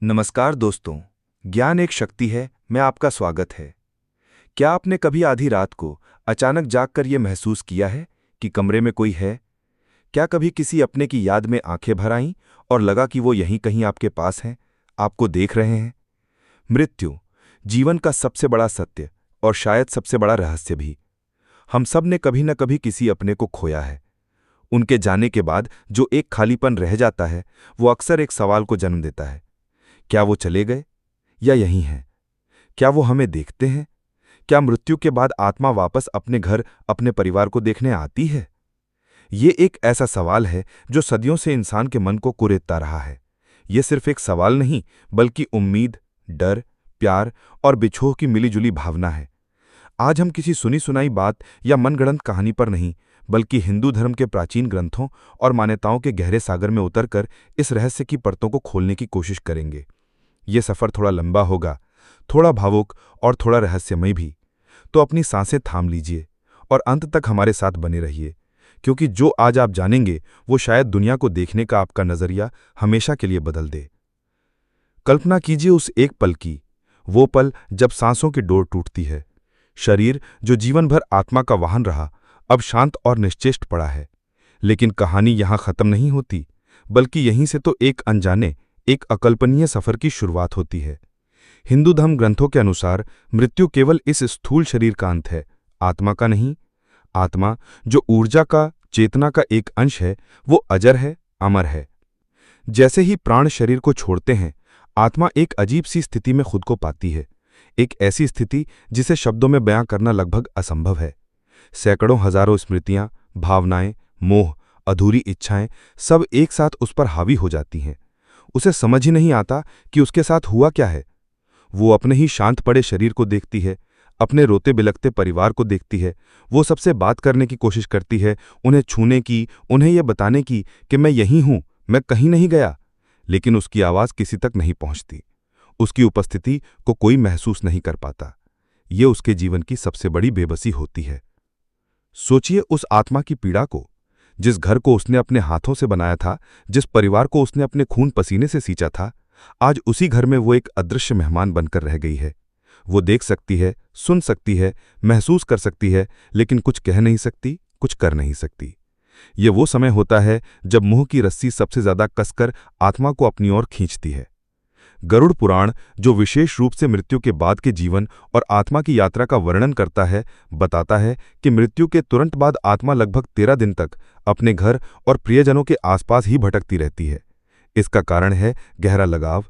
नमस्कार दोस्तों। ज्ञान एक शक्ति है, मैं आपका स्वागत है। क्या आपने कभी आधी रात को अचानक जागकर यह महसूस किया है कि कमरे में कोई है? क्या कभी किसी अपने की याद में आंखें भर आईं और लगा कि वो यहीं कहीं आपके पास हैं, आपको देख रहे हैं? मृत्यु जीवन का सबसे बड़ा सत्य और शायद सबसे बड़ा रहस्य भी। हम सब ने कभी न कभी किसी अपने को खोया है। उनके जाने के बाद जो एक खालीपन रह जाता है, वो अक्सर एक सवाल को जन्म देता है। क्या वो चले गए या यहीं हैं? क्या वो हमें देखते हैं? क्या मृत्यु के बाद आत्मा वापस अपने घर, अपने परिवार को देखने आती है? ये एक ऐसा सवाल है जो सदियों से इंसान के मन को कुरेदता रहा है। ये सिर्फ एक सवाल नहीं, बल्कि उम्मीद, डर, प्यार और बिछोह की मिलीजुली भावना है। आज हम किसी सुनी सुनाई बात या मनगढ़ंत कहानी पर नहीं, बल्कि हिंदू धर्म के प्राचीन ग्रंथों और मान्यताओं के गहरे सागर में उतरकर इस रहस्य की परतों को खोलने की कोशिश करेंगे। ये सफर थोड़ा लंबा होगा, थोड़ा भावुक और थोड़ा रहस्यमय भी। तो अपनी सांसें थाम लीजिए और अंत तक हमारे साथ बने रहिए, क्योंकि जो आज आप जानेंगे वो शायद दुनिया को देखने का आपका नजरिया हमेशा के लिए बदल दे। कल्पना कीजिए उस एक पल की, वो पल जब सांसों की डोर टूटती है। शरीर जो जीवन भर आत्मा का वाहन रहा, अब शांत और निश्चेष्ट पड़ा है। लेकिन कहानी यहां खत्म नहीं होती, बल्कि यहीं से तो एक अनजाने, एक अकल्पनीय सफर की शुरुआत होती है। हिंदू धर्म ग्रंथों के अनुसार मृत्यु केवल इस स्थूल शरीर का अंत है, आत्मा का नहीं। आत्मा, जो ऊर्जा का, चेतना का एक अंश है, वो अजर है, अमर है। जैसे ही प्राण शरीर को छोड़ते हैं, आत्मा एक अजीब सी स्थिति में खुद को पाती है। एक ऐसी स्थिति जिसे शब्दों में बयां करना लगभग असंभव है। सैकड़ों हजारों स्मृतियां, भावनाएं, मोह, अधूरी इच्छाएं सब एक साथ उस पर हावी हो जाती हैं। उसे समझ ही नहीं आता कि उसके साथ हुआ क्या है। वो अपने ही शांत पड़े शरीर को देखती है, अपने रोते बिलखते परिवार को देखती है। वो सबसे बात करने की कोशिश करती है, उन्हें छूने की, उन्हें यह बताने की कि मैं यहीं हूं, मैं कहीं नहीं गया। लेकिन उसकी आवाज किसी तक नहीं पहुंचती। उसकी उपस्थिति को कोई महसूस नहीं कर पाता। ये उसके जीवन की सबसे बड़ी बेबसी होती है। सोचिए उस आत्मा की पीड़ा को। जिस घर को उसने अपने हाथों से बनाया था, जिस परिवार को उसने अपने खून पसीने से सींचा था, आज उसी घर में वो एक अदृश्य मेहमान बनकर रह गई है। वो देख सकती है, सुन सकती है, महसूस कर सकती है, लेकिन कुछ कह नहीं सकती, कुछ कर नहीं सकती। ये वो समय होता है जब मोह की रस्सी सबसे ज्यादा कसकर आत्मा को अपनी ओर खींचती है। गरुड़ पुराण, जो विशेष रूप से मृत्यु के बाद के जीवन और आत्मा की यात्रा का वर्णन करता है, बताता है कि मृत्यु के तुरंत बाद आत्मा लगभग 13 दिन तक अपने घर और प्रियजनों के आसपास ही भटकती रहती है। इसका कारण है गहरा लगाव,